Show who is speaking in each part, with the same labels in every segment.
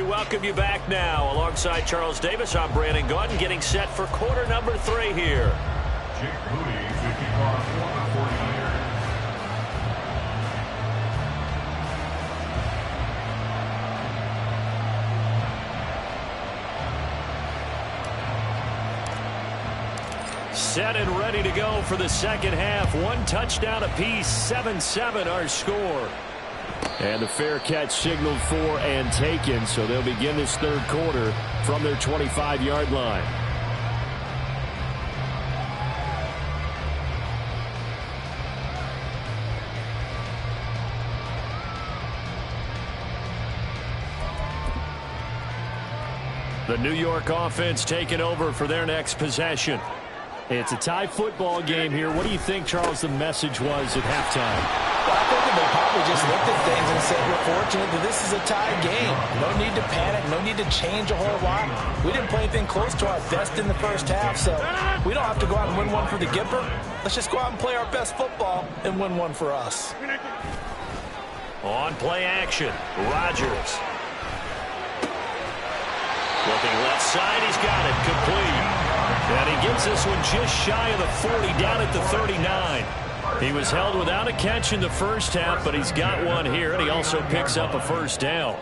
Speaker 1: we welcome you back now. Alongside Charles Davis, I'm Brandon Gaudin, getting set for quarter number 3 here.
Speaker 2: Jake Moody to kick off for the 49ers.
Speaker 1: Set and ready to go for the second half. 1 touchdown apiece, 7-7 our score. And the fair catch signaled for and taken, so they'll begin this third quarter from their 25-yard line. The New York offense taking over for their next possession. It's a tie football game here. What do you think, Charles, the message was at halftime?
Speaker 3: Well, I think they probably just looked at things and said, we're fortunate that this is a tie game. No need to panic. No need to change a whole lot. We didn't play anything close to our best in the first half, so we don't have to go out and win one for the Gipper. Let's just go out and play our best football and win one for us.
Speaker 1: On play action, Rodgers. Looking left side, he's got it, complete. And he gets this one just shy of the 40, down at the 39. He was held without a catch in the first half, but he's got one here, and he also picks up a first down.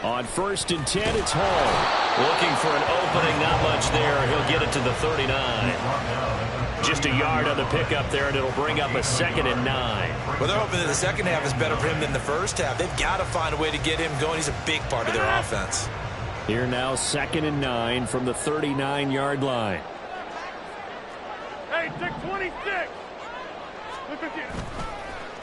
Speaker 1: On 1st and 10, it's Hall. Looking for an opening, not much there. He'll get it to the 39. Just a yard on the pickup there, and it'll bring up a 2nd and 9.
Speaker 3: Well, they're hoping that the second half is better for him than the first half. They've got to find a way to get him going. He's a big part of their offense.
Speaker 1: Here now, 2nd and 9 from the 39-yard line.
Speaker 4: Hey, take 26.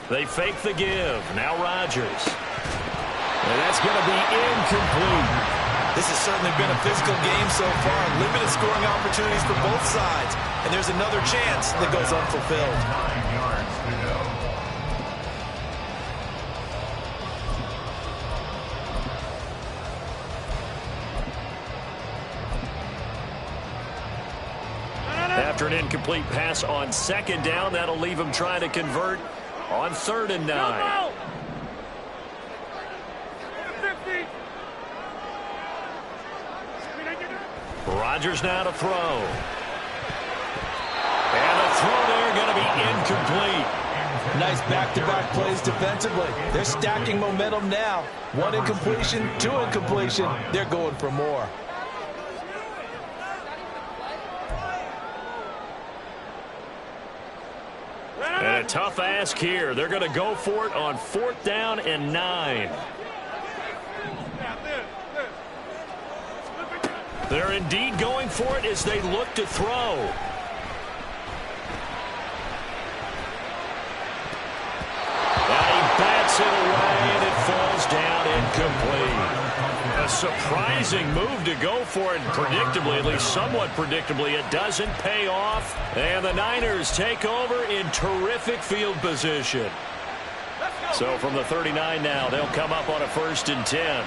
Speaker 1: They fake the give. Now Rodgers. And that's going to be incomplete.
Speaker 3: This has certainly been a physical game so far. Limited scoring opportunities for both sides. And there's another chance that goes unfulfilled.
Speaker 2: 9 yards to go.
Speaker 1: After an incomplete pass on 2nd down, that'll leave him trying to convert on 3rd and 9. Rodgers now to throw. And the throw there going to be incomplete.
Speaker 3: Nice back-to-back plays defensively. They're stacking momentum now. 1 incompletion, 2 incompletion. They're going for more.
Speaker 1: And a tough ask here. They're going to go for it on 4th down and 9. They're indeed going for it as they look to throw. And he bats it away, and it falls down incomplete. A surprising move to go for it, predictably, at least somewhat predictably. It doesn't pay off, and the Niners take over in terrific field position. So from the 39 now, they'll come up on a 1st and 10.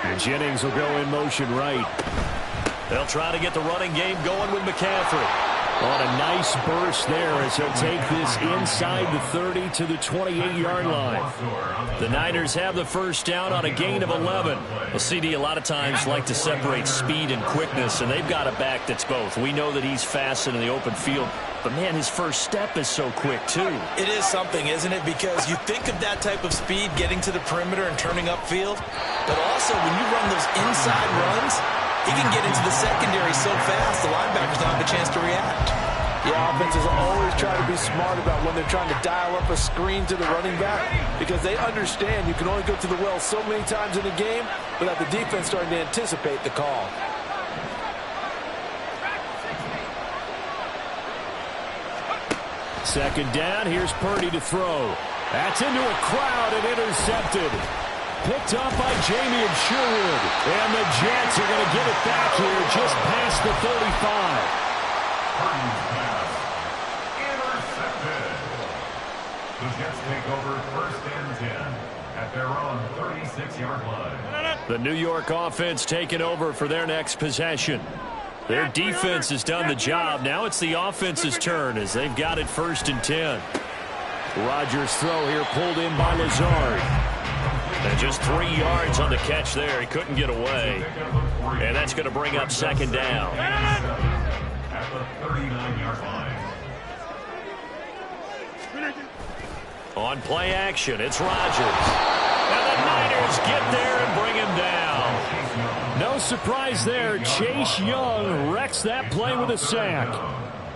Speaker 1: And Jennings will go in motion right. They'll try to get the running game going with McCaffrey. On a nice burst there as he'll take this inside the 30 to the 28-yard line. The Niners have the first down on a gain of 11. Well, CD a lot of times like to separate speed and quickness, and they've got a back that's both. We know that he's fast in the open field, but, man, his first step is so quick, too.
Speaker 3: It is something, isn't it? Because you think of that type of speed getting to the perimeter and turning upfield, but also when you run those inside runs, he can get into the secondary so fast, the linebackers don't have a chance to react.
Speaker 5: Yeah, offenses always try to be smart about when they're trying to dial up a screen to the running back because they understand you can only go to the well so many times in a game without the defense starting to anticipate the call.
Speaker 1: Second down, here's Purdy to throw. That's into a crowd and intercepted. Picked up by Jamie and Sherwood. And the Jets are going to get it back here just past the 35.
Speaker 2: Purdy's pass intercepted. The Jets take over 1st and 10 at their own 36-yard line.
Speaker 1: The New York offense taking over for their next possession. Their defense has done the job. Now it's the offense's turn as they've got it 1st and 10. Rodgers' throw here pulled in by Lazard. And just 3 yards on the catch there. He couldn't get away. And that's going to bring up 2nd down.
Speaker 2: At the 39-yard line.
Speaker 1: On play action, it's Rodgers. And the Niners get there and bring him down. No surprise there. Chase Young wrecks that play with a sack.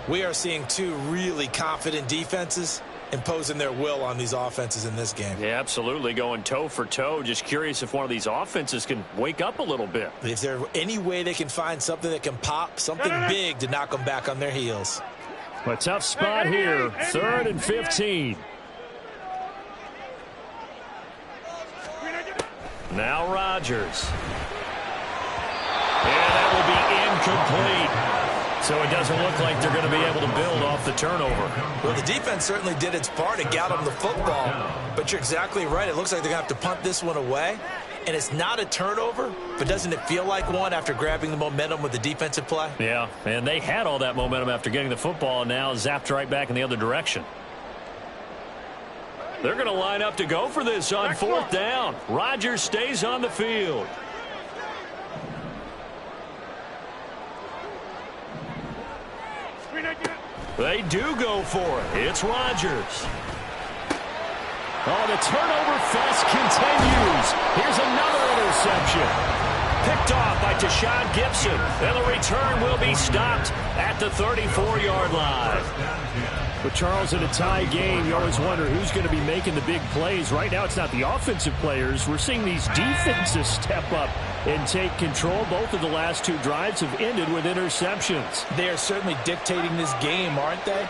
Speaker 3: We are seeing 2 really confident defenses imposing their will on these offenses in this game.
Speaker 1: Yeah, absolutely, going toe for toe. Just curious if one of these offenses can wake up a little bit.
Speaker 3: If there's any way they can find something that can pop, something big to knock them back on their heels.
Speaker 1: A tough spot here, 3rd and 15. Now Rodgers. And that will be incomplete. So it doesn't look like they're going to be able to build off the turnover.
Speaker 3: Well, the defense certainly did its part to get them the football. But you're exactly right. It looks like they're going to have to punt this one away. And it's not a turnover, but doesn't it feel like one after grabbing the momentum with the defensive play?
Speaker 1: Yeah, and they had all that momentum after getting the football, and now zapped right back in the other direction. They're going to line up to go for this on 4th down. Rodgers stays on the field. They do go for it. It's Rodgers. Oh, the turnover fest continues. Here's another interception. Picked off by Tashawn Gibson. And the return will be stopped at the 34-yard line. But Charles, in a tie game, you always wonder who's going to be making the big plays. Right now, it's not the offensive players. We're seeing these defenses step up and take control. Both of the last 2 drives have ended with interceptions.
Speaker 3: They are certainly dictating this game, aren't they?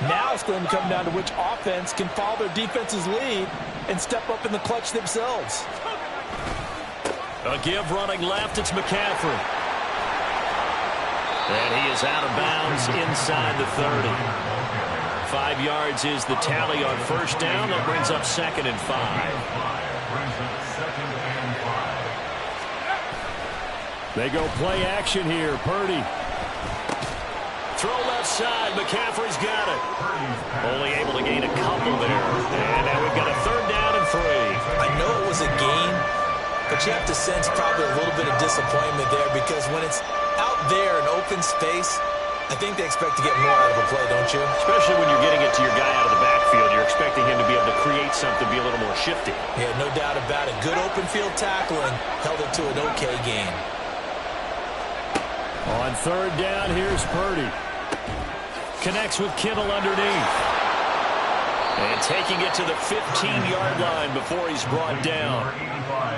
Speaker 3: Now it's going to come down to which offense can follow their defense's lead and step up in the clutch themselves.
Speaker 1: A give running left, it's McCaffrey. And he is out of bounds inside the 30. 5 yards is the tally on 1st down. That brings up 2nd and 5. They go play action here. Purdy. Throw left side. McCaffrey's got it. Only able to gain a couple there. And now we've got a 3rd down and 3.
Speaker 3: I know it was a gain, but you have to sense probably a little bit of disappointment there because when it's out there in open space, I think they expect to get more out of a play, don't you?
Speaker 1: Especially when you're getting it to your guy out of the backfield. You're expecting him to be able to create something, be a little more shifty.
Speaker 3: Yeah, no doubt about it. Good open field tackling held it to an okay gain.
Speaker 1: On 3rd down, here's Purdy. Connects with Kittle underneath. And taking it to the 15-yard line before he's brought down.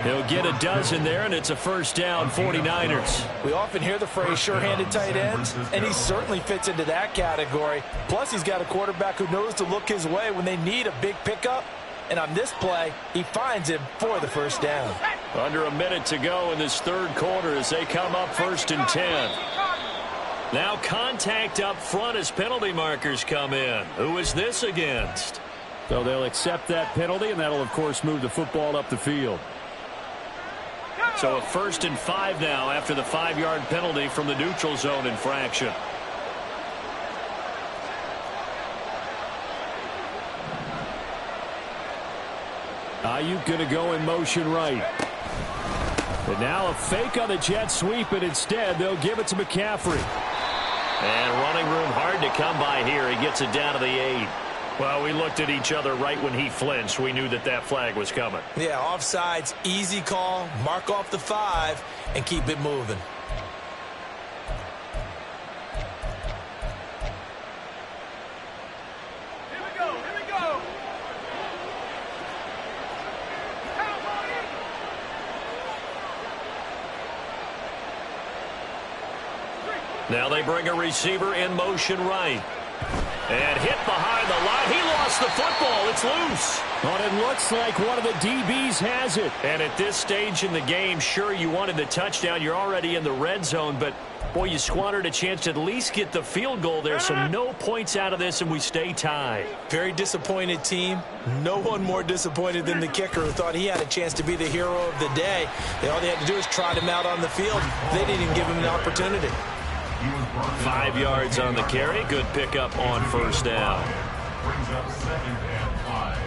Speaker 1: He'll get a dozen there, and it's a 1st down, 49ers.
Speaker 3: We often hear the phrase sure-handed tight ends, and he certainly fits into that category. Plus, he's got a quarterback who knows to look his way when they need a big pickup. And on this play, he finds him for the 1st down.
Speaker 1: Under a minute to go in this 3rd quarter as they come up 1st and 10. Now contact up front as penalty markers come in. Who is this against? So they'll accept that penalty, and that'll, of course, move the football up the field. So a 1st and 5 now after the 5-yard penalty from the neutral zone infraction. Ayuk going to go in motion right. And now a fake on the jet sweep, and instead they'll give it to McCaffrey. And running room hard to come by here. He gets it down to the 8. Well, we looked at each other right when he flinched. We knew that that flag was coming.
Speaker 3: Yeah, offsides, easy call, mark off the 5, and keep it moving.
Speaker 4: Here we go, here we go.
Speaker 1: Now they bring a receiver in motion right. And hit behind the line. He lost the football. It's loose. But it looks like one of the DBs has it. And at this stage in the game, sure, you wanted the touchdown. You're already in the red zone. But, boy, you squandered a chance to at least get the field goal there. So no points out of this, and we stay tied.
Speaker 3: Very disappointed team. No one more disappointed than the kicker who thought he had a chance to be the hero of the day. All they had to do is trot him out on the field. They didn't even give him an opportunity.
Speaker 1: 5 yards on the carry. Good pickup on first down.
Speaker 2: Brings up 2nd and 5.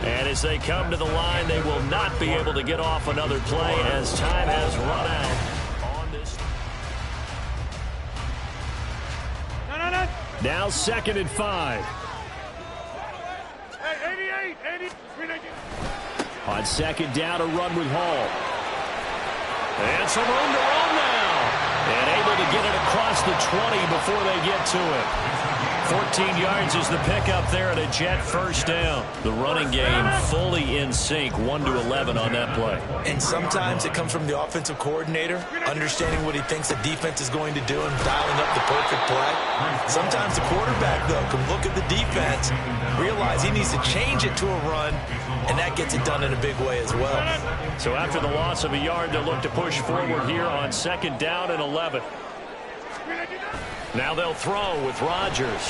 Speaker 1: And as they come to the line, they will not be able to get off another play as time has run out on this. Now 2nd and 5.
Speaker 4: Hey, 88.
Speaker 1: On 2nd down, a run with Hall. And some room to run now. And able to get it across the 20 before they get to it. 14 yards is the pickup there and a Jet first down. The running game fully in sync, 1-11 on that play.
Speaker 3: And sometimes it comes from the offensive coordinator, understanding what he thinks the defense is going to do and dialing up the perfect play. Sometimes the quarterback, though, can look at the defense, realize he needs to change it to a run, and that gets it done in a big way as well.
Speaker 1: So after the loss of a yard, they'll look to push forward here on 2nd down and 11. Now they'll throw with Rodgers.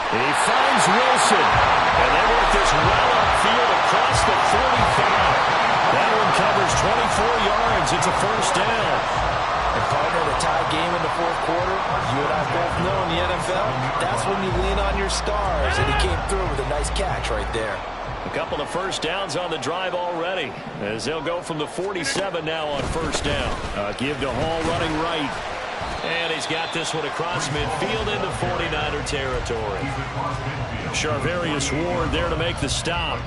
Speaker 1: He finds Wilson. And they work this well upfield across the 45. That one covers 24 yards. It's a first down.
Speaker 5: And partner, the tie game in the fourth quarter, you and I both know in the NFL, that's when you lean on your stars. And he came through with a nice catch right there.
Speaker 1: A couple of first downs on the drive already, as they'll go from the 47 now on first down. Give to Hall running right. And he's got this one across midfield into 49er territory. Charvarius Ward there to make the stop.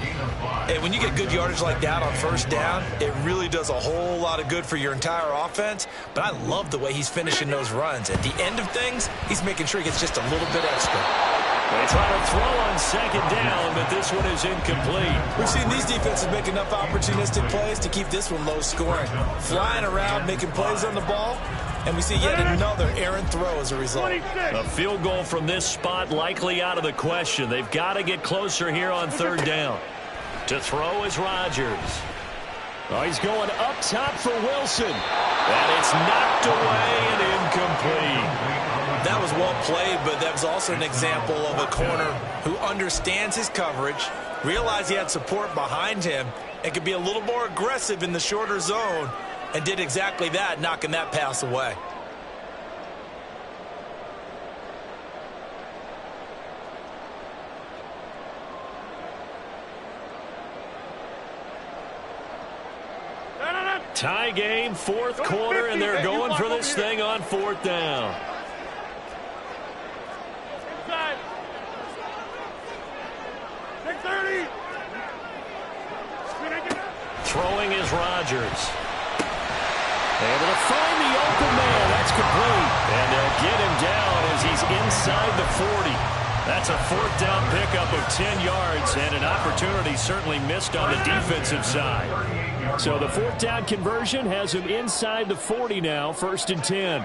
Speaker 3: And when you get good yardage like that on first down, it really does a whole lot of good for your entire offense. But I love the way he's finishing those runs. At the end of things, he's making sure he gets just a little bit extra.
Speaker 1: They try to throw on 2nd down, but this one is incomplete.
Speaker 3: We've seen these defenses make enough opportunistic plays to keep this one low scoring. Flying around, making plays on the ball, and we see yet another errant throw as a result.
Speaker 1: A field goal from this spot likely out of the question. They've got to get closer here on 3rd down. To throw is Rodgers. Oh, he's going up top for Wilson. And it's knocked away and incomplete.
Speaker 3: That was well played, but that was also an example of a corner who understands his coverage, realized he had support behind him, and could be a little more aggressive in the shorter zone, and did exactly that, knocking that pass away.
Speaker 1: Tie game, 4th quarter, and they're going for this thing on 4th down.
Speaker 4: Inside. 630.
Speaker 1: Throwing is Rodgers. Able to find the open man. That's complete. And they'll get him down as he's inside the 40. That's a 4th down pickup of 10 yards and an opportunity certainly missed on the defensive side. So the 4th down conversion has him inside the 40 now, 1st and 10.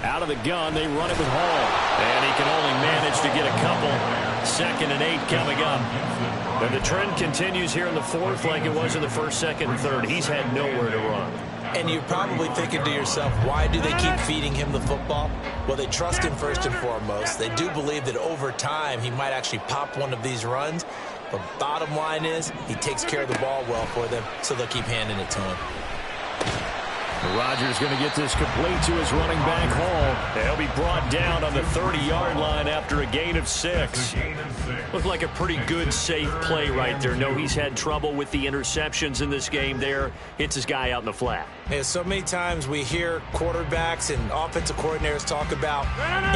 Speaker 1: Out of the gun, they run it with Hall. And he can only manage to get a couple. 2nd and 8 coming up. And the trend continues here in the 4th like it was in the 1st, 2nd, and 3rd. He's had nowhere to run.
Speaker 3: And you're probably thinking to yourself, why do they keep feeding him the football? Well, they trust him first and foremost. They do believe that over time he might actually pop one of these runs. But bottom line is he takes care of the ball well for them, so they'll keep handing it to him.
Speaker 1: Rodgers going to get this complete to his running back Hall. He'll be brought down on the 30-yard line after a gain of 6. Looked like a pretty good, safe play right there. No, he's had trouble with the interceptions in this game there. Hits his guy out in the flat.
Speaker 3: Yeah, so many times we hear quarterbacks and offensive coordinators talk about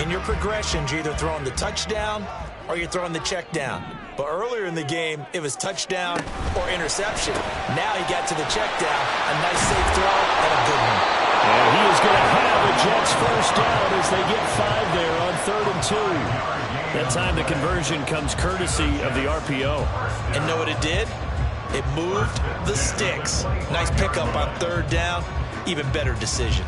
Speaker 3: in your progressions, you're either throwing the touchdown or you're throwing the check down. But earlier in the game, it was touchdown or interception. Now he got to the check down, a nice safe throw, and a good one.
Speaker 1: And he is going to have the Jets first down as they get 5 there on 3rd and 2. That time the conversion comes courtesy of the RPO.
Speaker 3: And know what it did? It moved the sticks. Nice pickup on 3rd down. Even better decision.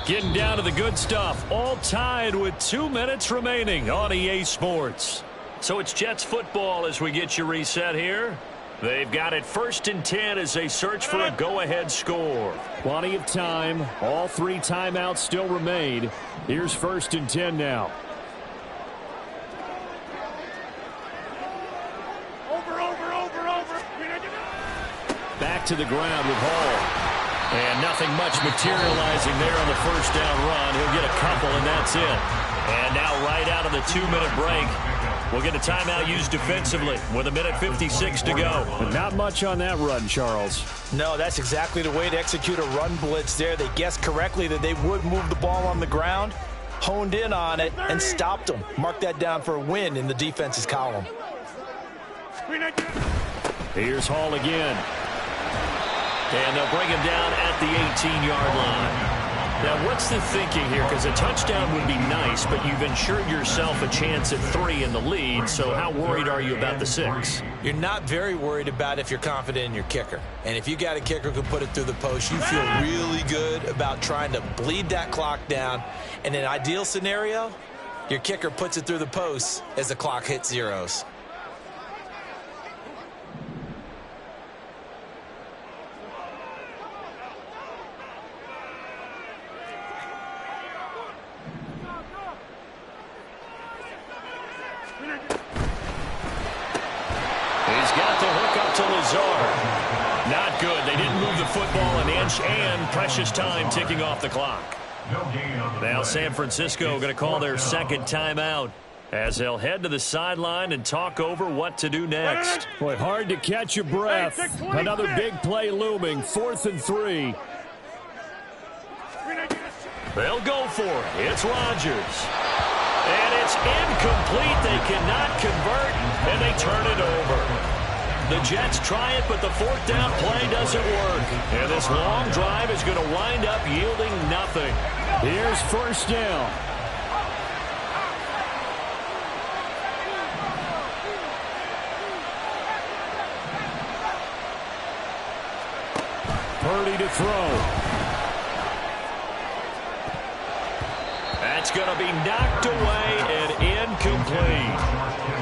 Speaker 1: Getting down to the good stuff. All tied with 2 minutes remaining on EA Sports. So it's Jets football as we get you reset here. They've got it 1st and 10 as they search for a go-ahead score. Plenty of time. All 3 timeouts still remain. Here's 1st and 10 now. Back to the ground with Hall. And nothing much materializing there on the 1st down run. He'll get a couple, and that's it. And now right out of the 2-minute break, we'll get a timeout used defensively with 1:56 to go. But not much on that run, Charles.
Speaker 3: No, that's exactly the way to execute a run blitz there. They guessed correctly that they would move the ball on the ground, honed in on it, and stopped them. Mark that down for a win in the defense's column.
Speaker 1: Here's Hall again. And they'll bring him down at the 18-yard line. Now, what's the thinking here? Because a touchdown would be nice, but you've ensured yourself a chance at 3 in the lead, so how worried are you about the 6?
Speaker 3: You're not very worried about if you're confident in your kicker. And if you got a kicker who can put it through the post, you feel really good about trying to bleed that clock down. In an ideal scenario, your kicker puts it through the post as the clock hits zeros.
Speaker 1: He's got the hook up to Lazard. Not good. They didn't move the football an inch, and precious time ticking off the clock. Now San Francisco going to call their 2nd timeout as they'll head to the sideline and talk over what to do next. Boy, hard to catch your breath. Another big play looming. 4th and 3. They'll go for it. It's Rodgers. And it's incomplete. They cannot convert, and they turn it over. The Jets try it, but the 4th down play doesn't work. And this long drive is going to wind up yielding nothing. Here's 1st down. Purdy to throw. That's going to be knocked away and incomplete.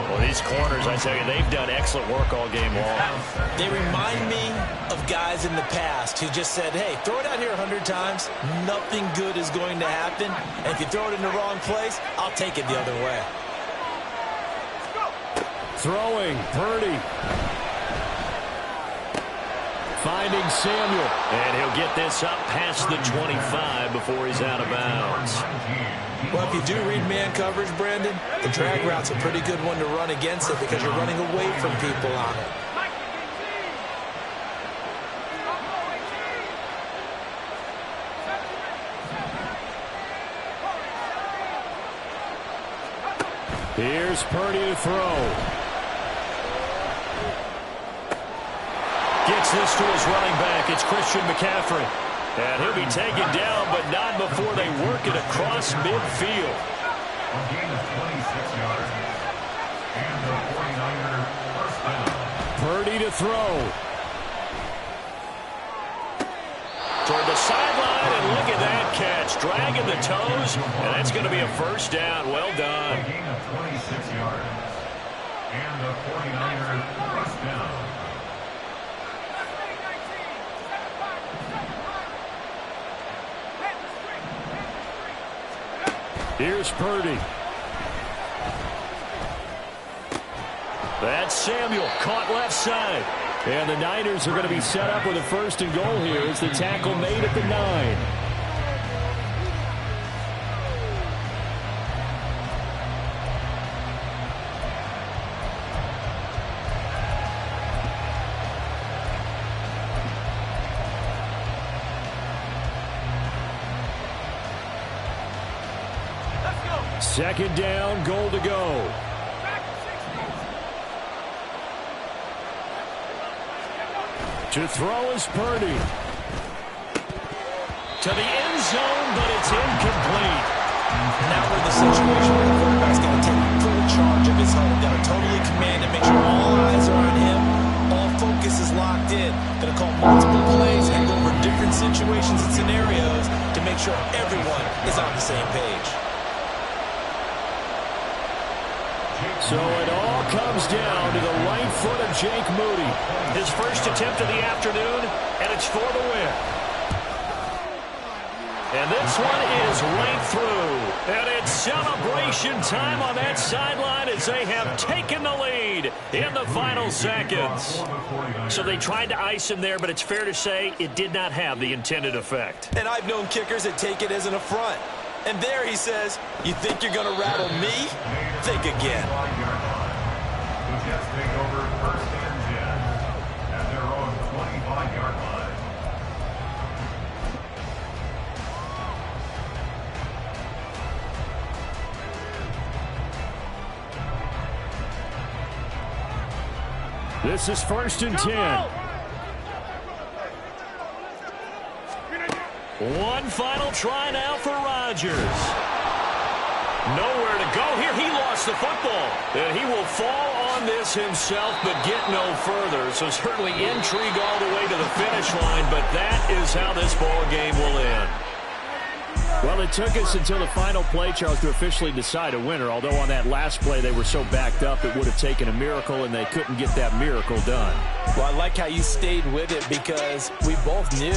Speaker 1: Well, these corners, I tell you, they've done excellent work all game long.
Speaker 3: They remind me of guys in the past who just said, hey, throw it out here 100 times. Nothing good is going to happen. And if you throw it in the wrong place, I'll take it the other way.
Speaker 1: Throwing, Purdy. Finding Samuel. And he'll get this up past the 25 before he's out of bounds.
Speaker 3: Well, if you do read man coverage, Brandon, the drag route's a pretty good one to run against it because you're running away from people on it.
Speaker 1: Here's Purdy to throw. Gets this to his running back. It's Christian McCaffrey. And he'll be taken down, but not before they work it across midfield.
Speaker 2: A gain of 26 yards. And the 49er first down.
Speaker 1: Purdy to throw. Toward the sideline, and look at that catch. Dragging the toes, and that's going to be a 1st down. Well done.
Speaker 2: A gain of 26 yards. And the 49er first down.
Speaker 1: Here's Purdy. That's Samuel, caught left side. And the Niners are going to be set up with a 1st and goal here. It's the tackle made at the 9. Second down, goal to go. To throw is Purdy. To the end zone, but it's incomplete.
Speaker 3: Now we're in the situation where the quarterback's got to take full charge of his home. Got to totally command it, make sure all eyes are on him. All focus is locked in. Going to call multiple plays and go over different situations and scenarios to make sure everyone is on the same page.
Speaker 1: So it all comes down to the right foot of Jake Moody.
Speaker 6: His first attempt of the afternoon, and it's for the win. And this one is right through. And it's celebration time on that sideline as they have taken the lead in the final seconds. So they tried to ice him there, but it's fair to say it did not have the intended effect.
Speaker 3: And I've known kickers that take it as an affront. And there he says, you think you're going to rattle me? Think again.
Speaker 2: The Jets take over first and 10 at their own 25-yard line.
Speaker 1: This is first and 10.
Speaker 6: One final try now for Rodgers. Nowhere to go here. He lost the football. And he will fall on this himself, but get no further. So certainly intrigue all the way to the finish line, but that is how this ball game will end.
Speaker 1: Well, it took us until the final play, Charles, to officially decide a winner. Although on that last play they were so backed up, it would have taken a miracle, and they couldn't get that miracle done.
Speaker 3: Well, I like how you stayed with it because we both knew